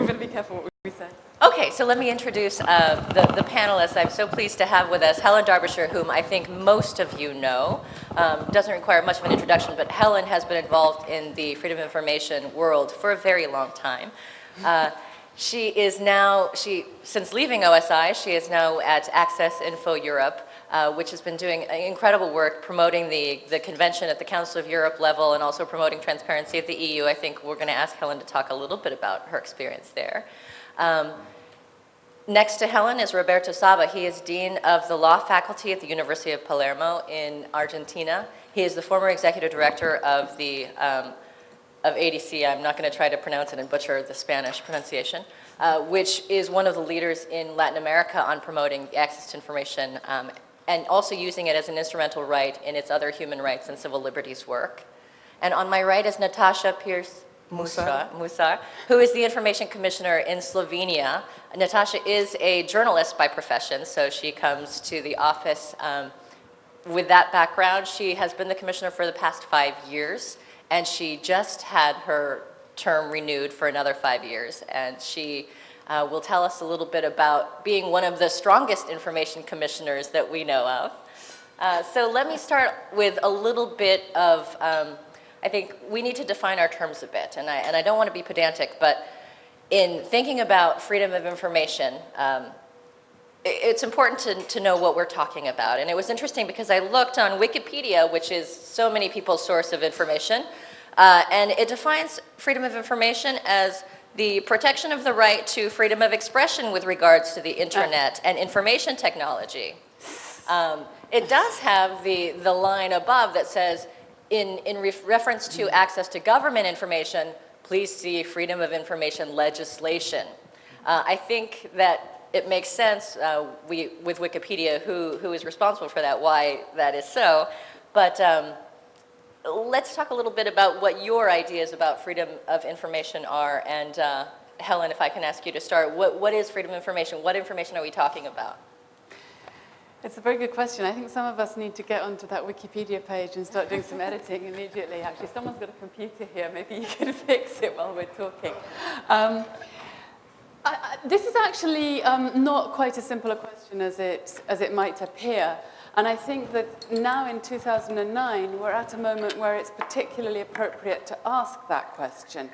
We've got to be careful what we say. Okay, so let me introduce the panelists. I'm so pleased to have with us Helen Darbishire, whom I think most of you know. Doesn't require much of an introduction, but Helen has been involved in the freedom of information world for a very long time. She is now, since leaving OSI, she is now at Access Info Europe, which has been doing incredible work promoting the convention at the Council of Europe level and also promoting transparency at the EU. I think we're going to ask Helen to talk a little bit about her experience there. Next to Helen is Roberto Saba. He is Dean of the Law Faculty at the University of Palermo in Argentina. He is the former executive director of of ADC. I'm not going to try to pronounce it and butcher the Spanish pronunciation, which is one of the leaders in Latin America on promoting access to information and also using it as an instrumental right in its other human rights and civil liberties work. And on my right is Natasa Pirc-Musar, who is the Information Commissioner in Slovenia. Natasa is a journalist by profession, so she comes to the office with that background. She has been the commissioner for the past 5 years, and she just had her term renewed for another 5 years. And she will tell us a little bit about being one of the strongest information commissioners that we know of. So let me start with a little bit of I think we need to define our terms a bit, and I don't want to be pedantic, but in thinking about freedom of information, it's important to know what we're talking about. And it was interesting because I looked on Wikipedia, which is so many people's source of information, and it defines freedom of information as the protection of the right to freedom of expression with regards to the internet and information technology. It does have the line above that says, in reference to access to government information, please see freedom of information legislation. I think that it makes sense with Wikipedia who is responsible for that, why that is so. But let's talk a little bit about what your ideas about freedom of information are. And Helen, if I can ask you to start, what is freedom of information? What information are we talking about? It's a very good question. I think some of us need to get onto that Wikipedia page and start doing some editing immediately. Actually, someone's got a computer here. Maybe you can fix it while we're talking. This is actually not quite as simple a question as it might appear. And I think that now in 2009, we're at a moment where it's particularly appropriate to ask that question.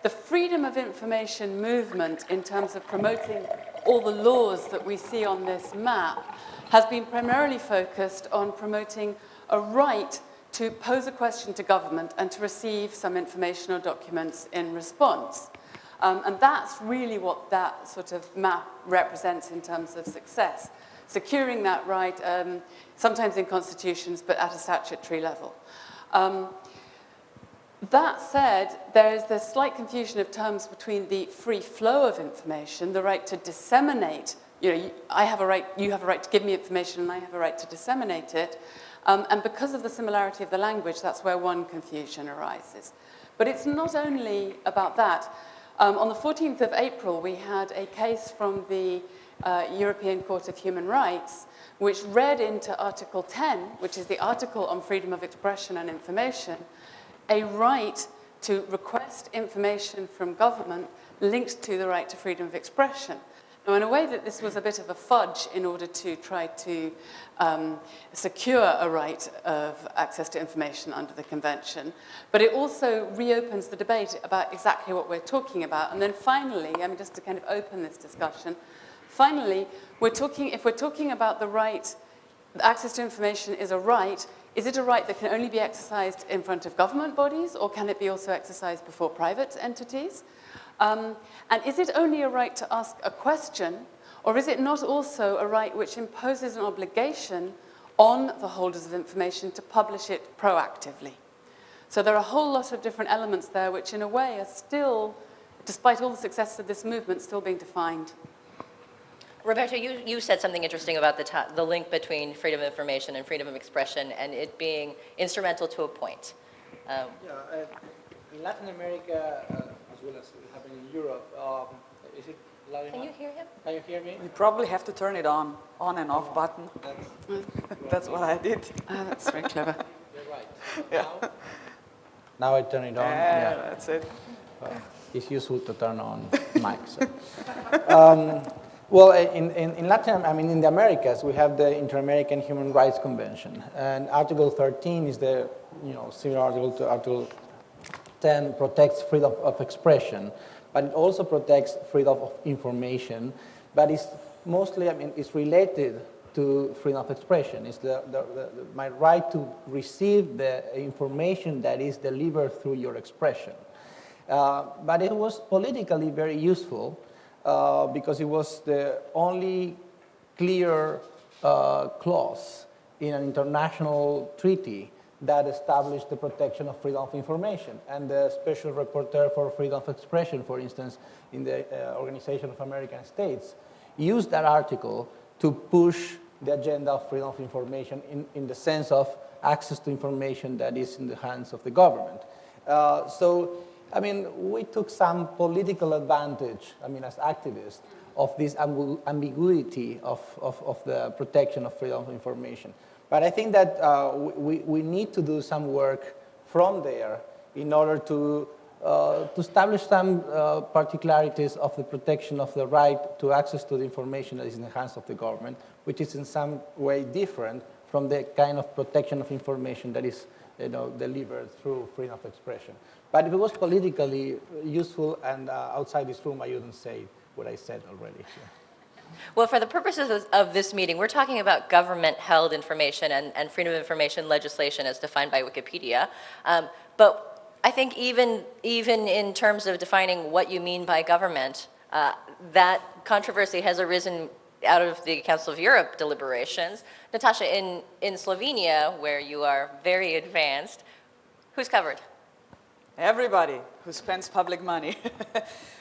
The freedom of information movement in terms of promoting all the laws that we see on this map has been primarily focused on promoting a right to pose a question to government and to receive some information or documents in response. And that's really what that sort of map represents in terms of success. Securing that right, sometimes in constitutions, but at a statutory level. That said, there is this slight confusion of terms between the free flow of information, the right to disseminate. You know, I have a right, you have a right to give me information, and I have a right to disseminate it. And because of the similarity of the language, that's where one confusion arises. But it's not only about that. On the 14th of April, we had a case from the European Court of Human Rights, which read into Article 10, which is the article on freedom of expression and information, a right to request information from government linked to the right to freedom of expression. Now, in a way that this was a bit of a fudge in order to try to secure a right of access to information under the Convention, but it also reopens the debate about exactly what we're talking about. And then finally, I mean, just to kind of open this discussion, finally, if we're talking about the right, access to information is a right, is it a right that can only be exercised in front of government bodies, or can it be also exercised before private entities? And is it only a right to ask a question, or is it not also a right which imposes an obligation on the holders of information to publish it proactively? So there are a whole lot of different elements there which in a way are still, despite all the success of this movement, still being defined. Roberto, you said something interesting about the link between freedom of information and freedom of expression and it being instrumental to a point. In Latin America, as well as happening in Europe, is it loud enough? Can you hear him? Can you hear me? You probably have to turn it on and off button. That's what I did. That's very clever. You're right. Yeah. Now I turn it on. Yeah, that's it. it's useful to turn on mics. Well, in Latin, I mean, in the Americas, we have the Inter-American Human Rights Convention, and Article 13 is the, similar article to Article 10, protects freedom of expression, but it also protects freedom of information, but it's mostly, I mean, it's related to freedom of expression. It's my right to receive the information that is delivered through your expression. But it was politically very useful because it was the only clear clause in an international treaty that established the protection of freedom of information. And the Special Rapporteur for Freedom of Expression, for instance, in the Organization of American States, used that article to push the agenda of freedom of information in the sense of access to information that is in the hands of the government. So, I mean, we took some political advantage, I mean, as activists, of this ambiguity of the protection of freedom of information. But I think that we need to do some work from there in order to establish some particularities of the protection of the right to access to the information that is in the hands of the government, which is in some way different from the kind of protection of information that is delivered through freedom of expression. But if it was politically useful and outside this room, I wouldn't say what I said already. Well, for the purposes of this meeting, we're talking about government-held information and freedom of information legislation as defined by Wikipedia. But I think even in terms of defining what you mean by government, that controversy has arisen out of the Council of Europe deliberations. Natasa, in Slovenia, where you are very advanced, who's covered? Everybody who spends public money.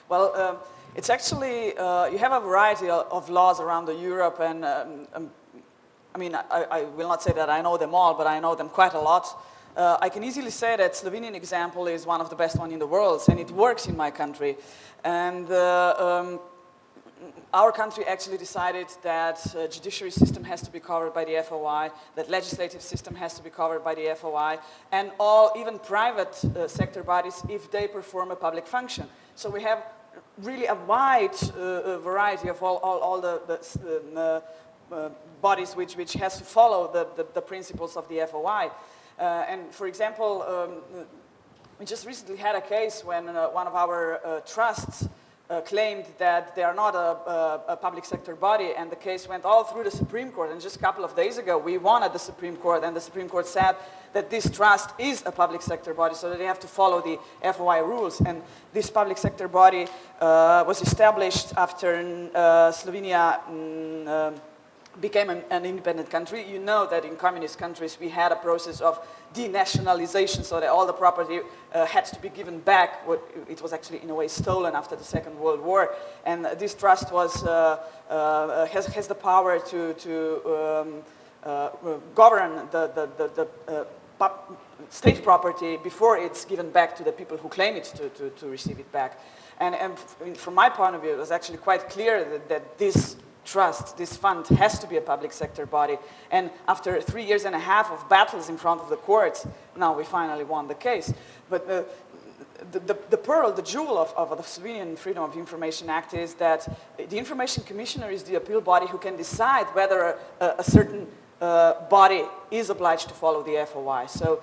Well, it's actually, you have a variety of laws around Europe, and I mean, I will not say that I know them all, but I know them quite a lot. I can easily say that Slovenian example is one of the best one in the world, and it works in my country. And our country actually decided that judiciary system has to be covered by the FOI, that legislative system has to be covered by the FOI, and all, even private sector bodies, if they perform a public function. So we have really a wide variety of all the bodies which has to follow the principles of the FOI. And for example, we just recently had a case when one of our trusts claimed that they are not a public sector body, and the case went all through the Supreme Court. And just a couple of days ago, we won at the Supreme Court, and the Supreme Court said that this trust is a public sector body, so that they have to follow the FOI rules. And this public sector body was established after Slovenia became an independent country. You know that in communist countries we had a process of denationalization, so that all the property had to be given back. It was actually in a way stolen after the Second World War, and this trust was has the power to govern the state property before it's given back to the people who claim it to receive it back. And from my point of view, it was actually quite clear that this trust, this fund, has to be a public sector body. And after 3.5 years of battles in front of the courts, now we finally won the case. But the pearl, the jewel of the Slovenian Freedom of Information Act is that the Information Commissioner is the appeal body who can decide whether a certain body is obliged to follow the FOI. So,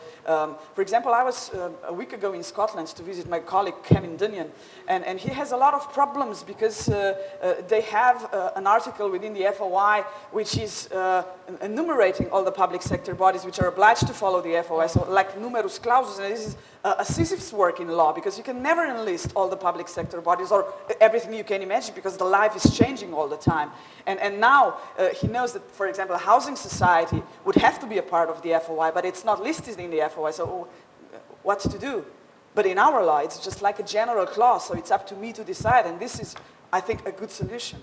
for example, I was a week ago in Scotland to visit my colleague Kevin Dunyan, and he has a lot of problems because they have an article within the FOI which is enumerating all the public sector bodies which are obliged to follow the FOI, so like numerus clausus, and this is a Sisyph's work in law, because you can never enlist all the public sector bodies or everything you can imagine, because the life is changing all the time. And now he knows that, for example, a housing society would have to be a part of the FOI, but it's not listed in the FOI, so what to do? But in our law, it's just like a general clause, so it's up to me to decide, and this is, I think, a good solution.